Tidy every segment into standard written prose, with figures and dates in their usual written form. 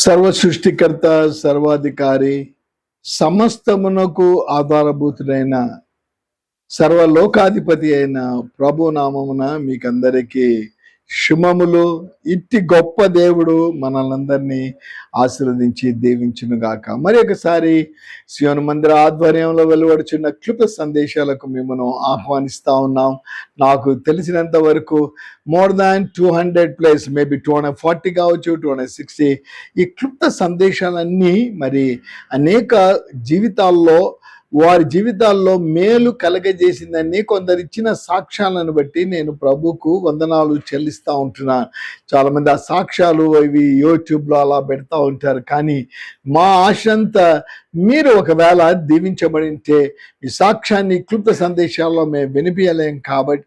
సర్వ సృష్టికర్త, సర్వాధికారి, సమస్తమునకు ఆధారభూతుడైన సర్వలోకాధిపతి అయిన ప్రభు నామమున మీకందరికీ శుభములు. ఇట్టి గొప్ప దేవుడు మనల్నందరినీ ఆశీర్వదించి దీవించును గాక. మరి ఒకసారి సియోను మందిర ఆధ్వర్యంలో వెలువడుచున్న క్లుప్త సందేశాలకు మిమ్మల్ని ఆహ్వానిస్తా ఉన్నాం. నాకు తెలిసినంత వరకు మోర్ దాన్ 200+, మేబీ 240 కావచ్చు, 260 ఈ క్లుప్త సందేశాలన్నీ మరి అనేక జీవితాల్లో వారి జీవితాల్లో మేలు కలగజేసిందని కొందరు ఇచ్చిన సాక్ష్యాలను బట్టి నేను ప్రభుకు వందనాలు చెల్లిస్తూ ఉంటున్నాను. చాలామంది ఆ సాక్ష్యాలు ఇవి యూట్యూబ్లో అలా పెడతా ఉంటారు. కానీ మా ఆశ అంతా మీరు ఒకవేళ దీవించబడి ఉంటే ఈ సాక్ష్యాన్ని క్లుప్త సందేశాల్లో మేము వినిపించలేం.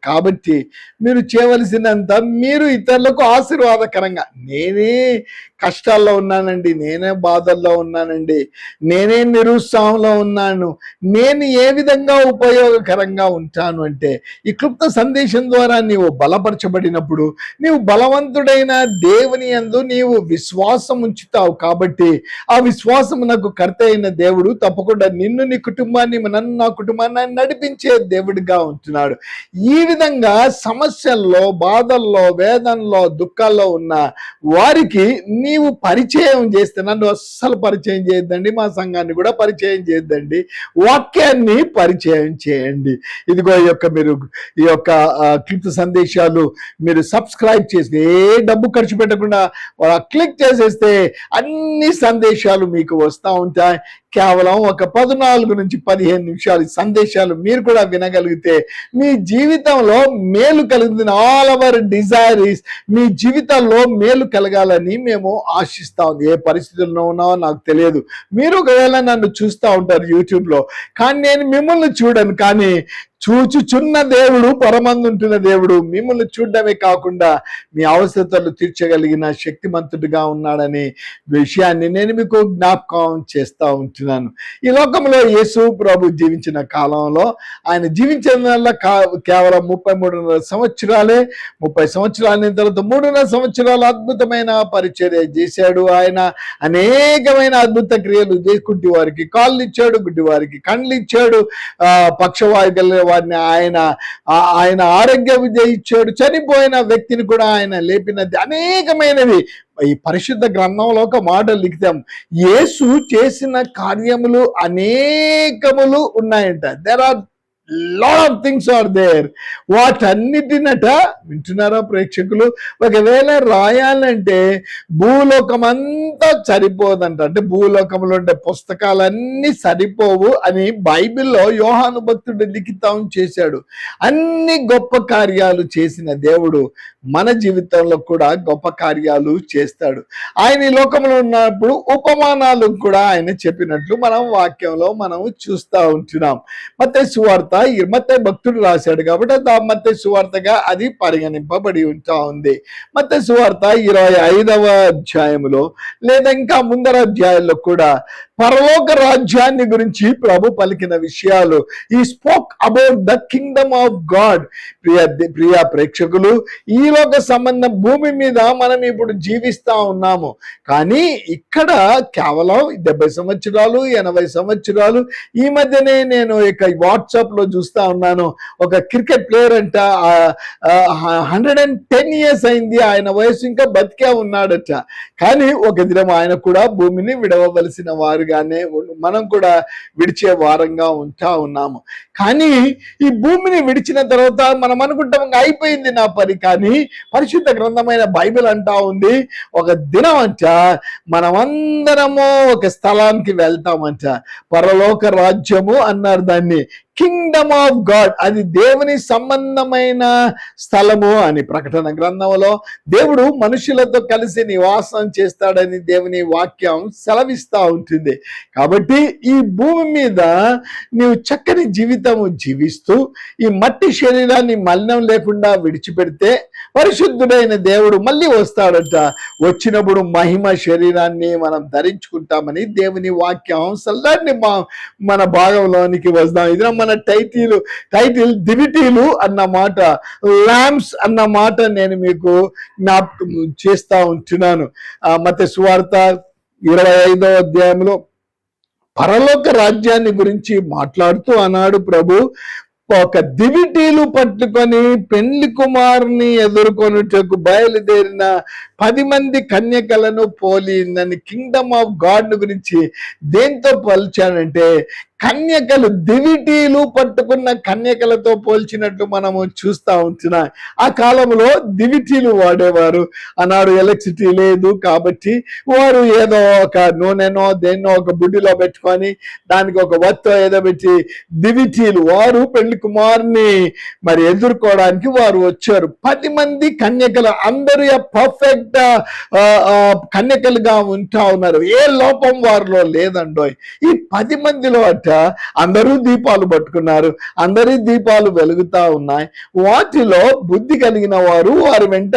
కాబట్టి మీరు చేయవలసినంత మీరు ఇతరులకు ఆశీర్వాదకరంగా, నేనే కష్టాల్లో ఉన్నానండి, నేనే బాధల్లో ఉన్నానండి, నేనే నిరుత్సాహంలో ఉన్నాను, నేను ఏ విధంగా ఉపయోగకరంగా ఉంటాను అంటే ఈ క్లుప్త సందేశం ద్వారా నీవు బలపరచబడినప్పుడు నీవు బలవంతుడైన దేవుని యందు నీవు విశ్వాసం ఉంచుతావు. కాబట్టి ఆ విశ్వాసమునకు కర్త అయిన దేవుడు తప్పకుండా నిన్ను, నీ కుటుంబాన్ని, నన్ను, నా కుటుంబాన్ని నడిపించే దేవుడిగా ఉంటున్నాడు. ఈ విధంగా సమస్యల్లో, బాధల్లో, వేదనలో, దుఃఖాల్లో ఉన్న వారికి నీవు పరిచయం చేస్తే, నన్ను అస్సలు పరిచయం చేయొద్దండి, మా సంఘాన్ని కూడా పరిచయం చేయొద్దండి, వాక్యాన్ని పరిచయం చేయండి. ఇదిగో మీరు ఈ యొక్క క్లిప్ సందేశాలు మీరు సబ్స్క్రైబ్ చేసి ఏ డబ్బు ఖర్చు పెట్టకుండా క్లిక్ చేసేస్తే అన్ని సందేశాలు మీకు వస్తూ ఉంటాయి. కేవలం ఒక 14 నుంచి 15 నిమిషాలు సందేశాలు మీరు కూడా వినగలిగితే మీ జీవితంలో మేలు కలుగుతుంది. ఆల్ అవర్ డిజైర్ ఇస్ మీ జీవితంలో మేలు కలగాలని మేము ఆశిస్తాం. ఏ పరిస్థితుల్లో ఉన్నావో నాకు తెలియదు. మీరు ఒకవేళ నన్ను చూస్తూ ఉంటారు యూట్యూబ్లో, కానీ నేను మిమ్మల్ని చూడను. కానీ చూచుచున్న దేవుడు, పరమందుంటున్న దేవుడు మిమ్మల్ని చూడడమే కాకుండా మీ అవసరతలు తీర్చగలిగిన శక్తిమంతుడిగా ఉన్నాడనే విషయాన్ని నేను మీకు జ్ఞాపకం చేస్తూ ఉంటున్నాను. ఈ లోకంలో యేసు ప్రభు జీవించిన కాలంలో ఆయన జీవించిన కేవలం 33 సంవత్సరాలే. 30 సంవత్సరాల తర్వాత 3.5 సంవత్సరాలు అద్భుతమైన పరిచర్య చేశాడు. ఆయన అనేకమైన అద్భుత క్రియలు చేసుకుంటూ వారికి కాళ్ళు ఇచ్చాడు, గుడ్డి వారికి కళ్ళు ఇచ్చాడు, పక్షవాయు కలిగిన వారిని ఆయన ఆరోగ్యం ఇచ్చాడు, చనిపోయిన వ్యక్తిని కూడా ఆయన లేపినది అనేకమైనవి. ఈ పరిశుద్ధ గ్రంథంలో ఒక మాట లిఖితాం, యేసు చేసిన కార్యములు అనేకములు ఉన్నాయంట. There are lot of things are there. వాటన్నిటినట వింటున్నారా ప్రేక్షకులు? ఒకవేళ రాయాలంటే భూలోకం అంతా సరిపోదంట. అంటే భూలోకంలో ఉండే పుస్తకాలన్నీ సరిపోవు అని బైబిల్లో యోహాను భక్తుడు లిఖితం చేశాడు. అన్ని గొప్ప కార్యాలు చేసిన దేవుడు మన జీవితంలో కూడా గొప్ప కార్యాలు చేస్తాడు. ఆయన ఈ లోకంలో ఉన్నప్పుడు ఉపమానాలు కూడా ఆయన చెప్పినట్లు మనం వాక్యంలో మనం చూస్తూ ఉంటున్నాం. మత్తయి సువార్త మత్తయి భక్తుడు రాశాడు కాబట్టి మత్తయి సువార్తగా అది పరిగణింపబడి ఉంటా ఉంది. మత్తయి సువార్త 25వ అధ్యాయములో లేదా ఇంకా ముందర అధ్యాయంలో కూడా పరలోక రాజ్యాన్ని గురించి ప్రభు పలికిన విషయాలు, he spoke about the kingdom of god. ప్రియ ప్రేక్షకులు, ఈ లోక సంబంధం భూమి మీద మనం ఇప్పుడు జీవిస్తా ఉన్నాము. కానీ ఇక్కడ కేవలం 70 సంవత్సరాలు 80 సంవత్సరాలు ఈ మధ్యనే నేను ఇక వాట్సాప్ లో చూస్తా ఉన్నాను. ఒక క్రికెట్ ప్లేయర్ అంట, 110 years అయింది, ఆయన వయసు ఇంకా బతికే ఉన్నాడట. కానీ ఒక దినం ఆయన కూడా భూమిని విడవవలసిన వారుగానే మనం కూడా విడిచే వారంగా ఉంటా ఉన్నాము. కానీ ఈ భూమిని విడిచిన తర్వాత మనం అనుకుంటాం అయిపోయింది నా పని. కానీ పరిశుద్ధ గ్రంథమైన బైబిల్ అంటా ఉంది, ఒక దినం అంట మనమందరము ఒక స్థలానికి వెళ్తామంట. పరలోక రాజ్యము అన్నారు దాన్ని, కింగ్డమ్ ఆఫ్ గాడ్. అది దేవుని సంబంధమైన స్థలము అని ప్రకటన గ్రంథంలో దేవుడు మనుషులతో కలిసి నివాసం చేస్తాడని దేవుని వాక్యం సెలవిస్తూ ఉంటుంది. కాబట్టి ఈ భూమి మీద నీవు చక్కని జీవితము జీవిస్తూ ఈ మట్టి శరీరాన్ని మలినం లేకుండా విడిచిపెడితే పరిశుద్ధుడైన దేవుడు మళ్ళీ వస్తాడట. వచ్చినప్పుడు మహిమ శరీరాన్ని మనం ధరించుకుంటామని దేవుని వాక్యం సల్లాన్ని మన భాగంలోనికి వస్తాం. ఇది మన టైటిల్ దివిటీలు అన్న మాట, ల్యాంప్స్ అన్న మాట నేను మీకు జ్ఞాపకం చేస్తా ఉంటున్నాను. మత్తయి సువార్త 25వ అధ్యాయంలో పరలోక రాజ్యాన్ని గురించి మాట్లాడుతూ అన్నాడు ప్రభు, ఒక దివిటీలు పట్టుకొని పెండ్లి కుమారుని ఎదుర్కొనుటకు బయలుదేరిన 10 మంది కన్యకలను పోలిందని కింగ్డమ్ ఆఫ్ గాడ్ గురించి దేంతో పోల్చాడంటే కన్యకలు, దివిటీలు పట్టుకున్న కన్యకలతో పోల్చినట్టు మనము చూస్తూ ఉంటున్నాం. ఆ కాలంలో దివిటీలు వాడేవారు. ఆనాడు ఎలక్ట్రిసిటీ లేదు కాబట్టి వారు ఏదో ఒక నూనెనో దేన్నో ఒక బుడ్డిలో పెట్టుకొని దానికి ఒక వత్తో ఏదో పెట్టి దివిటీలు, వారు పెళ్లి కుమారుని మరి ఎదుర్కోవడానికి వారు వచ్చారు. 10 మంది కన్యకలు, అందరూ పర్ఫెక్ట్ కన్యకలుగా ఉంటా ఉన్నారు. ఏ లోపం వారిలో లేదండోయ్. ఈ 10 మందిలో అందరూ దీపాలు పట్టుకున్నారు, అందరి దీపాలు వెలుగుతా ఉన్నాయి. వాటిలో బుద్ధి కలిగిన వారు వారి వెంట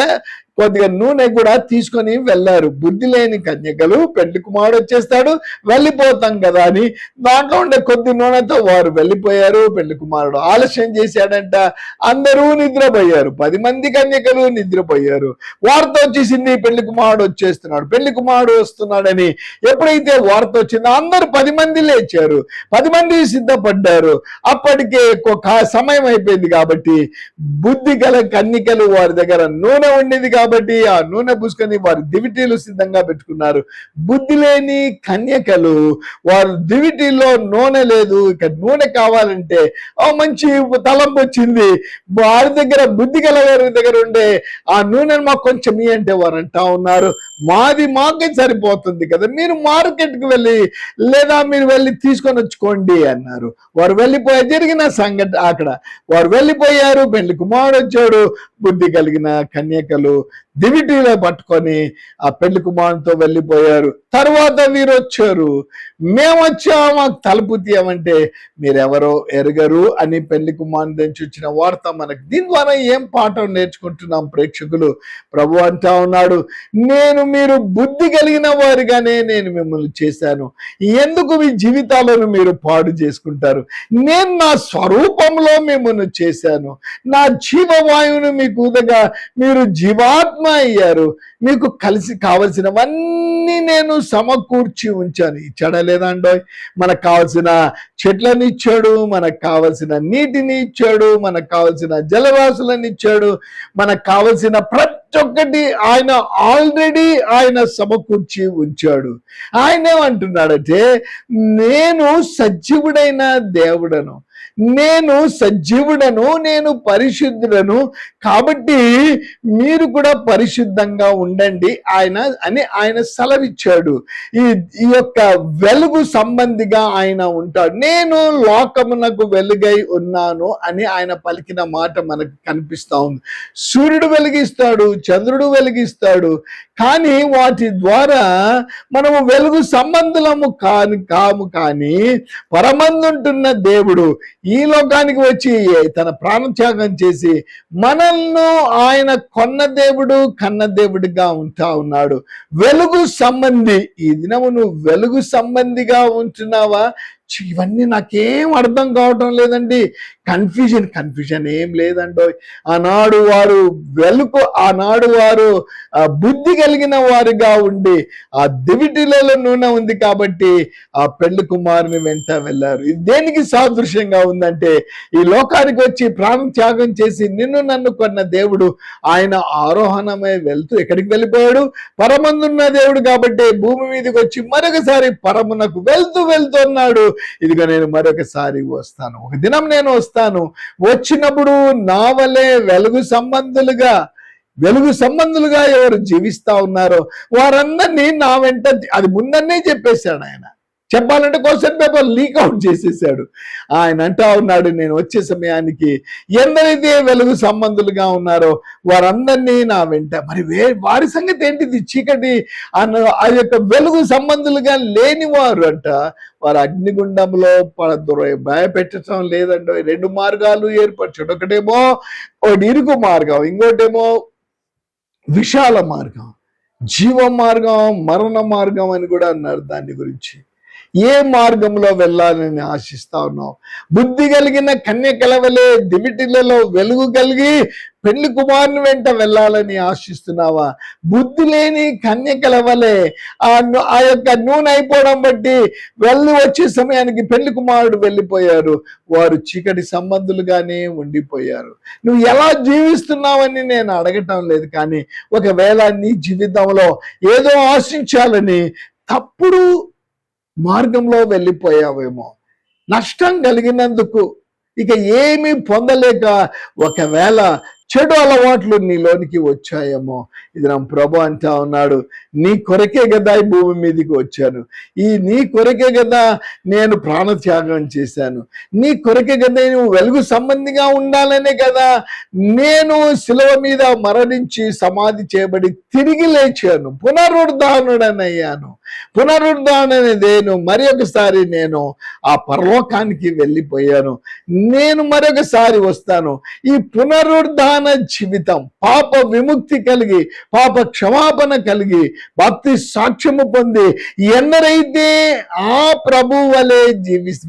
కొద్దిగా నూనె కూడా తీసుకొని వెళ్ళారు. బుద్ధి లేని కన్యకలు, పెళ్లి కుమారుడు వచ్చేస్తాడు వెళ్ళిపోతాం కదా అని దాంట్లో ఉండే కొద్ది నూనెతో వారు వెళ్ళిపోయారు. పెళ్లి కుమారుడు ఆలస్యం చేశాడంట, అందరూ నిద్రపోయారు. 10 మంది కన్యకలు నిద్రపోయారు. వార్త వచ్చేసింది, పెళ్లి కుమారుడు వచ్చేస్తున్నాడు, పెళ్లి కుమారుడు వస్తున్నాడని. ఎప్పుడైతే వార్త వచ్చిందో అందరూ 10 మంది లేచారు, 10 మంది సిద్ధపడ్డారు. అప్పటికే సమయం అయిపోయింది కాబట్టి బుద్ధి గల కన్యకలు వారి దగ్గర నూనె ఉండేది కాబట్టి ఆ నూనె పూసుకొని వారు దివిటీలు సిద్ధంగా పెట్టుకున్నారు. బుద్ధి లేని కన్యకలు, వారు దివిటీలో నూనె లేదు, ఇక నూనె కావాలంటే మంచి తలంపు వచ్చింది, వారి దగ్గర బుద్ధి గల వారి దగ్గర ఉండే ఆ నూనెను మాకు కొంచెం అంటే వారు అంటా ఉన్నారు, మాకే సరిపోతుంది కదా, మీరు మార్కెట్కి వెళ్ళి లేదా మీరు వెళ్ళి తీసుకొని వచ్చుకోండి అన్నారు. వారు వెళ్ళిపోయి జరిగిన సంఘటన అక్కడ వారు వెళ్ళిపోయారు. పెళ్లి కుమారుడు వచ్చాడు. బుద్ధి కలిగిన కన్యకలు దివిటీలో పట్టుకొని ఆ పెళ్లి కుమారునితో వెళ్ళిపోయారు. తర్వాత వీరు వచ్చారు, మేము వచ్చాము మాకు తలుపు తీయమంటే మీరెవరో ఎరగరు అని పెళ్లి కుమారుని నుంచి వచ్చిన వార్త మనకు. దీని ద్వారా ఏం పాఠం నేర్చుకుంటున్నాం ప్రేక్షకులు? ప్రభు అంటా ఉన్నాడు, మీరు బుద్ధి కలిగిన వారిగానే నేను మిమ్మల్ని చేశాను, ఎందుకు మీ జీవితాలను మీరు పాడు చేసుకుంటారు? నేను నా స్వరూపంలో మిమ్మల్ని చేశాను, నా జీవవాయువును మీకు ఊదగా మీరు జీవాత్మ అయ్యారు, మీకు కావలసినవన్నీ నేను సమకూర్చి ఉంచాను. ఇచ్చాడా లేదా అండోయ్? మనకు కావలసిన చెట్లను ఇచ్చాడు, మనకు కావలసిన నీటిని ఇచ్చాడు, మనకు కావలసిన జలరాశులను ఇచ్చాడు, మనకు కావలసిన ప్రతి ఒక్కటి ఆయన ఆల్రెడీ ఆయన సమకూర్చి ఉంచాడు. ఆయన ఏమంటున్నాడంటే, నేను సజీవుడైన దేవుడను, నేను సజీవుడను, నేను పరిశుద్ధుడను, కాబట్టి మీరు కూడా పరిశుద్ధంగా ఉండండి ఆయన సెలవిచ్చాడు. ఈ యొక్క వెలుగు సంబంధిగా ఆయన ఉంటాడు. నేను లోకమునకు వెలుగై ఉన్నాను అని ఆయన పలికిన మాట మనకు కనిపిస్తా ఉంది. సూర్యుడు వెలిగిస్తాడు, చంద్రుడు వెలిగిస్తాడు, కానీ వాటి ద్వారా మనము వెలుగు సంబంధులము కాము. కానీ పరమందుంటున్న దేవుడు ఈ లోకానికి వచ్చి తన ప్రాణత్యాగం చేసి మనల్ని ఆయన కొన్న దేవుడు, కన్న దేవుడిగా ఉంటా ఉన్నాడు. వెలుగు సంబంధి. ఈ దినము నువ్వు వెలుగు సంబంధిగా ఉంటున్నావా? ఇవన్నీ నాకేం అర్థం కావటం లేదండి. కన్ఫ్యూజన్ ఏం లేదండో. ఆనాడు వారు బుద్ధి కలిగిన వారుగా ఉండి ఆ దివిటీలలో నూనె ఉంది కాబట్టి ఆ పెళ్లి కుమారుని వెంట వెళ్ళారు. ఇది దేనికి సాదృశ్యంగా ఉందంటే, ఈ లోకానికి వచ్చి ప్రాణం త్యాగం చేసి నన్ను కొన్న దేవుడు ఆయన ఆరోహణమై వెళ్తూ ఎక్కడికి వెళ్ళిపోయాడు? పరమందున్న దేవుడు కాబట్టి భూమి మీదకి వచ్చి మరొకసారి పరమునకు వెళ్తున్నాడు. ఇదిగో నేను మరొకసారి వస్తాను, ఒక దినం నేను వస్తాను, వచ్చినప్పుడు నా వలె వెలుగు సంబంధులుగా ఎవరు జీవిస్తా ఉన్నారో వారందరినీ నా వెంట, అది ముందన్నే చెప్పేశాడు ఆయన. చెప్పాలంటే క్వశ్చన్ పేపర్ లీక్ అవుట్ చేసేసాడు. ఆయన అంటా ఉన్నాడు, నేను వచ్చే సమయానికి ఎందరైతే వెలుగు సంబంధులుగా ఉన్నారో వారందరినీ నా వెంట. మరి వారి సంగతి ఏంటిది? చీకటి ఆ యొక్క వెలుగు సంబంధులుగా లేని వారు వారు అగ్నిగుండంలో భయపెట్టడం లేదండి. 2 మార్గాలు ఏర్పరచాడు. ఒకటేమో ఇరుకు మార్గం, ఇంకోటేమో విశాల మార్గం, జీవ మార్గం, మరణ మార్గం అని కూడా అన్నారు. దాని గురించి ఏ మార్గంలో వెళ్ళాలని ఆశిస్తా ఉన్నావు? బుద్ధి కలిగిన కన్యకల వలె దివిటీలలో వెలుగు కలిగి పెళ్లి కుమారుని వెంట వెళ్ళాలని ఆశిస్తున్నావా? బుద్ధి లేని కన్యకల వలె ఆ యొక్క నూనె అయిపోవడం బట్టి వచ్చే సమయానికి పెళ్లి కుమారుడు వెళ్ళిపోయారు. వారు చీకటి సంబంధులుగానే ఉండిపోయారు. నువ్వు ఎలా జీవిస్తున్నావని నేను అడగటం లేదు, కానీ ఒకవేళ నీ జీవితంలో ఏదో ఆశించాలని తప్పుడు మార్గంలో వెళ్ళిపోయావేమో, నష్టం కలిగినందుకు ఇక ఏమీ పొందలేక ఒకవేళ చెడు అలవాట్లు నీలోనికి వచ్చాయేమో, ఇది నా ప్రభు అంటా ఉన్నాడు, నీ కొరకే కదా ఈ భూమి మీదకి వచ్చాను, నీ కొరకే కదా నేను ప్రాణత్యాగం చేశాను, నీ కొరకే కదా నువ్వు వెలుగు సంబంధిగా ఉండాలనే కదా నేను శిలువ మీద మరణించి సమాధి చేయబడి తిరిగి లేచాను, పునరుద్ధానుడనయ్యాను. పునరుద్ధాననేదేను మరి ఒకసారి నేను ఆ పరలోకానికి వెళ్ళిపోయాను, నేను మరొకసారి వస్తాను. ఈ పునరుద్ధాన జీవితం, పాప విముక్తి కలిగి, పాప క్షమాపణ కలిగి, భక్తి సాక్ష్యము పొంది ఎందరైతే ఆ ప్రభు వలె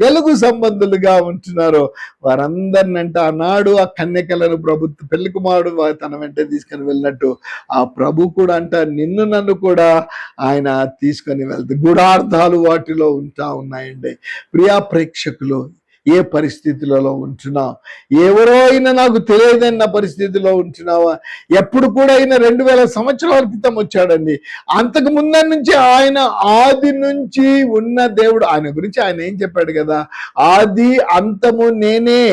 వెలుగు సంబంధులుగా ఉంటున్నారో వారందరినంట ఆనాడు ఆ కన్యకలను ప్రభుత్వ పెళ్లి కుమారుడు తన వెంట తీసుకొని వెళ్ళినట్టు ఆ ప్రభు కూడా అంట నిన్ను నన్ను కూడా ఆయన తీసుకొని వెళ్తాడు. గూఢార్థాలు వాటిలో ఉంటా ఉన్నాయండి. ప్రియా ప్రేక్షకులు, ఏ పరిస్థితులలో ఉంటున్నావు? ఎవరో అయినా నాకు తెలియదన్న పరిస్థితిలో ఉంటున్నావా? ఎప్పుడు కూడా ఆయన 2000 సంవత్సరాల క్రితం వచ్చాడండి. అంతకు ముందర నుంచి ఆయన ఆది నుంచి ఉన్న దేవుడు. ఆయన గురించి ఆయన ఏం చెప్పాడు కదా, ఆది అంతము నేనే,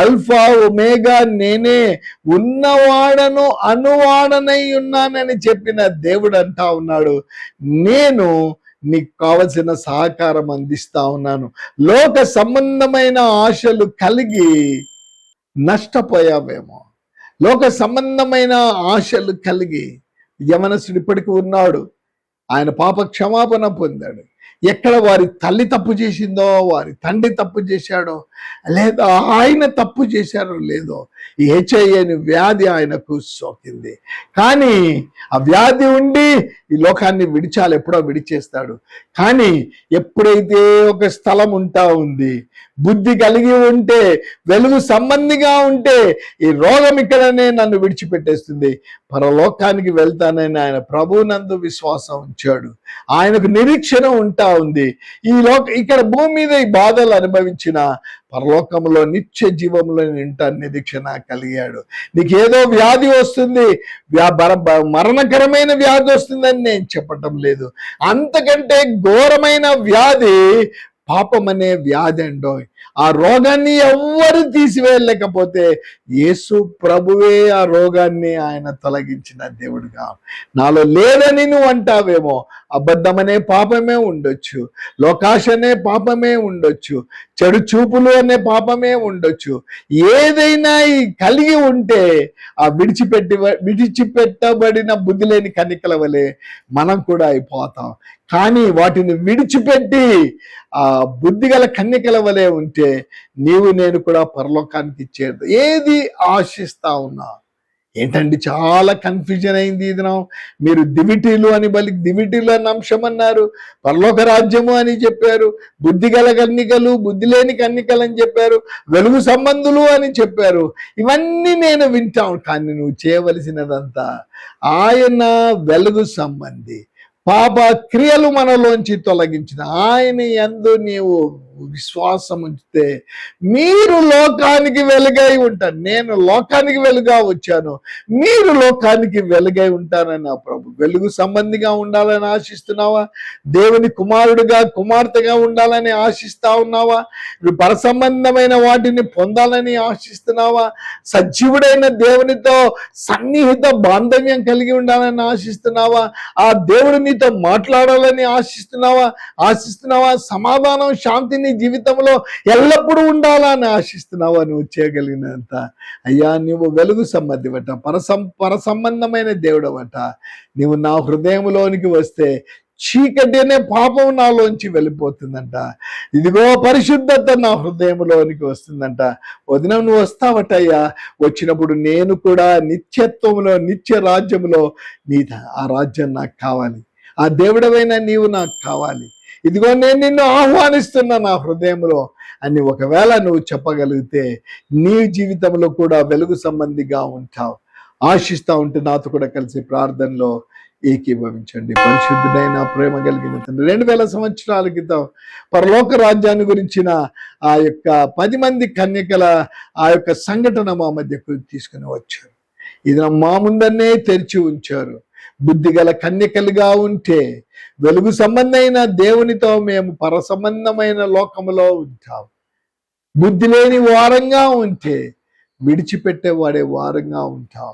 అల్ఫా ఒమేగా నేనే, ఉన్నవాడను అనువాడనై ఉన్నానని చెప్పిన దేవుడు అంటా ఉన్నాడు. నేను నీకు కావలసిన సహకారం అందిస్తా ఉన్నాను. లోక సంబంధమైన ఆశలు కలిగి నష్టపోయావేమో, లోక సంబంధమైన ఆశలు కలిగి యవనస్తుడు ఇప్పటికీ ఉన్నాడు. ఆయన పాప క్షమాపణ పొందాడు. ఎక్కడ వారి తల్లి తప్పు చేసిందో, వారి తండ్రి తప్పు చేశాడో, లేదా ఆయన తప్పు చేశారో లేదో, ఈ హెచ్ఐవి వ్యాధి ఆయనకు సోకింది. కానీ ఆ వ్యాధి ఉండి ఈ లోకాన్ని విడిచాలి, ఎప్పుడో విడిచేస్తాడు. కానీ ఎప్పుడైతే ఒక స్థలం ఉంటా ఉంది, బుద్ధి కలిగి ఉంటే, వెలుగు సంబంధిగా ఉంటే, ఈ రోగం ఇక్కడనే నన్ను విడిచిపెట్టేస్తుంది, పరలోకానికి వెళ్తానని ఆయన ప్రభువునందు విశ్వాసం ఉంచాడు. ఆయనకు నిరీక్షణ ఉంటా ఉంది. ఇక్కడ భూమి మీద ఈ బాధలు అనుభవించిన పరలోకంలో నిత్య జీవంలో నింటా నిరీక్షణ కలిగాడు. నీకేదో వ్యాధి వస్తుంది, మరణకరమైన వ్యాధి వస్తుందని నేను చెప్పటం లేదు. అంతకంటే ఘోరమైన వ్యాధి పాపం అనే వ్యాధి అండోయ్. ఆ రోగాన్ని ఎవ్వరు తీసివేయలేకపోతే యేసు ప్రభువే ఆ రోగాన్ని ఆయన తొలగించిన దేవుడుగా. నాలో లేదని నువ్వు అంటావేమో, అబద్ధమనే పాపమే ఉండొచ్చు, లోకాశ అనే పాపమే ఉండొచ్చు, చెడు చూపులు అనే పాపమే ఉండొచ్చు. ఏదైనా కలిగి ఉంటే ఆ విడిచిపెట్టబడిన బుద్ధి లేని కన్యకల వలె మనం కూడా అయిపోతాం. కానీ వాటిని విడిచిపెట్టి ఆ బుద్ధిగల కన్యకల వలె ఉంటే నీవు నేను కూడా పరలోకానికి చేరదు. ఏది ఆశిస్తా ఉన్నా ఏంటండి? చాలా కన్ఫ్యూజన్ అయింది. ఇది మీరు దివిటీలు అన్న అంశం అన్నారు, పరలోక రాజ్యము అని చెప్పారు, బుద్ధిగల కన్నికలు, బుద్ధి లేని కన్నికలు అని చెప్పారు, వెలుగు సంబంధులు అని చెప్పారు. ఇవన్నీ నేను వింటాను. కానీ నువ్వు చేయవలసినదంతా ఆయన వెలుగు సంబంధి, పాప క్రియలు మనలోంచి తొలగించిన ఆయన యందు నీవు విశ్వాసం ఉంచితే మీరు లోకానికి వెలుగై ఉంటారు. నేను లోకానికి వెలుగా వచ్చాను, మీరు లోకానికి వెలుగై ఉంటారని నా ప్రభు. వెలుగు సంబంధిగా ఉండాలని ఆశిస్తున్నావా? దేవుని కుమారుడుగా కుమార్తెగా ఉండాలని ఆశిస్తా ఉన్నావా? పరసంబంధమైన వాటిని పొందాలని ఆశిస్తున్నావా? సజీవుడైన దేవునితో సన్నిహిత బాంధవ్యం కలిగి ఉండాలని ఆశిస్తున్నావా? ఆ దేవుడు నీతో మాట్లాడాలని ఆశిస్తున్నావా? సమాధానం, శాంతిని జీవితంలో ఎల్లప్పుడూ ఉండాలని ఆశిస్తున్నావా? నువ్వు చేయగలిగినంత. అయ్యా, నువ్వు వెలుగు సంబంధివట, పరసంబంధమైన దేవుడవట. నువ్వు నా హృదయంలోనికి వస్తే చీకటి అనే పాపం నాలోంచి వెళ్ళిపోతుందంట. ఇదిగో పరిశుద్ధత నా హృదయంలోనికి వస్తుందంట. వదిన, నువ్వు వస్తావటయ్యా. వచ్చినప్పుడు నేను కూడా నిత్యత్వంలో, నిత్య రాజ్యంలో ఆ రాజ్యం నాకు కావాలి. ఆ దేవుడవైన నీవు నాకు కావాలి. ఇదిగో నేను నిన్ను ఆహ్వానిస్తున్నా నా హృదయంలో అని ఒకవేళ నువ్వు చెప్పగలిగితే నీ జీవితంలో కూడా వెలుగు సంబంధిగా ఉంటావు. ఆశిస్తూ ఉంటే నాతో కూడా కలిసి ప్రార్థనలో ఏకీభవించండి. పరిశుద్ధుడైన ప్రేమ కలిగిన తండ్రి, 2000 సంవత్సరాల క్రితం పరలోక రాజ్యాన్ని గురించిన ఆ యొక్క 10 మంది కన్యకల ఆ యొక్క సంఘటన మా మధ్యకు తీసుకుని వచ్చారు. ఇది మా ముందన్నే తెరిచి ఉంచారు. బుద్ధిగల కన్యకలుగా ఉంటే వెలుగు సంబంధమైన దేవునితో మేము పర సంబంధమైన లోకములో ఉంటాం. బుద్ధి లేని వారంగా ఉంటే విడిచిపెట్టేవాడే వారంగా ఉంటాం.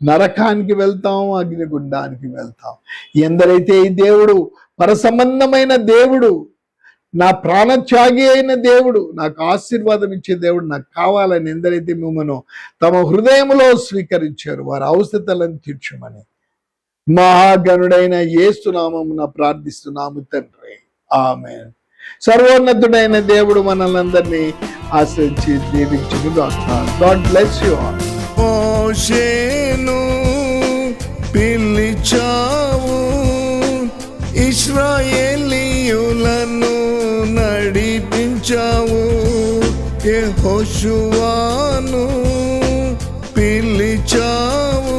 నరకానికి వెళ్తాం, అగ్నిగుండానికి వెళ్తాం. ఎందరైతే ఈ దేవుడు పర సంబంధమైన దేవుడు, నా ప్రాణత్యాగి అయిన దేవుడు, నాకు ఆశీర్వాదం ఇచ్చే దేవుడు నాకు కావాలని ఎందరైతే మిమ్మల్ని తమ హృదయంలో స్వీకరించారు, వారి అవసరతలను తీర్చమని మహాగణుడైన యేసు నామమున ప్రార్థిస్తున్నాము తండ్రి, ఆమేన్. సర్వోన్నతుడైన దేవుడు మనల్ని అందరినీ ఆశ్రయించి దీవించును గాక. God bless you all. మోషేను పిలిచావు, ఇశ్రాయేలీయులను నడిపించావు. యెహోషువను పిలిచావు,